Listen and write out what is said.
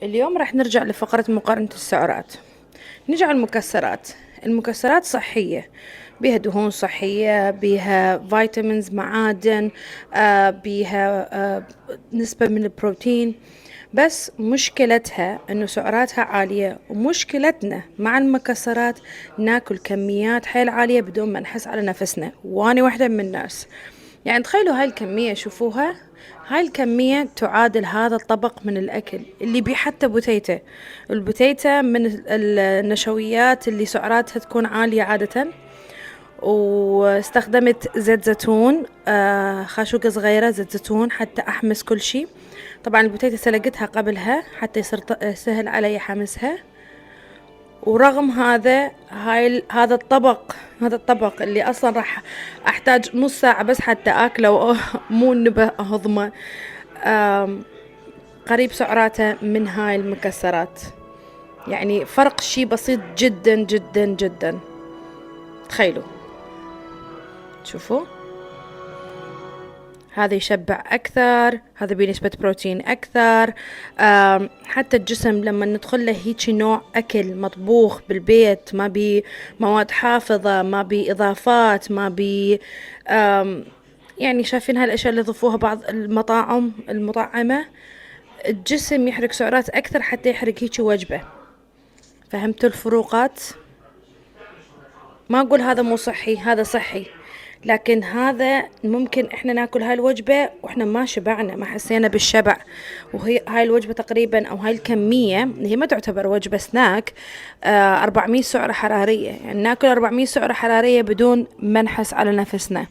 اليوم راح نرجع لفقرة مقارنة السعرات. نيجي على المكسرات. المكسرات صحية، بيها دهون صحية، بيها فيتامينز، معادن، بيها نسبة من البروتين. بس مشكلتها انه سعراتها عالية، ومشكلتنا مع المكسرات ناكل كميات حيل عالية بدون ما نحس على نفسنا، واني واحدة من الناس. يعني تخيلوا هاي الكمية، شوفوها، هاي الكمية تعادل هذا الطبق من الأكل اللي بيه حتى بوتيتة. البوتيتة من النشويات اللي سعراتها تكون عالية عادة. واستخدمت زيت زيتون، خاشوقة صغيرة زيت زيتون حتى أحمس كل شي. طبعا البوتيتة سلقتها قبلها حتى يصير سهل علي حمسها. ورغم هذا هذا الطبق اللي اصلا راح احتاج نص ساعة بس حتى اكله مو نبه اهضمه. قريب سعراته من هاي المكسرات. يعني فرق شي بسيط جدا جدا جدا. تخيلوا، شوفوا، هذا يشبع أكثر، هذا بنسبة بروتين أكثر. حتى الجسم لما ندخل له هيجي نوع أكل مطبوخ بالبيت، ما بي مواد حافظة، ما بي إضافات، ما بي يعني شايفين هالأشياء اللي يضيفوها بعض المطاعمة. الجسم يحرق سعرات أكثر حتى يحرق هيجي وجبة. فهمتوا الفروقات؟ ما أقول هذا مو صحي، هذا صحي، لكن هذا ممكن إحنا ناكل هاي الوجبة وإحنا ما شبعنا، ما حسينا بالشبع. وهي هاي الوجبة تقريبا، أو هاي الكمية، هي ما تعتبر وجبة سناك. 400 سعرة حرارية، يعني ناكل 400 سعرة حرارية بدون ما نحس على نفسنا.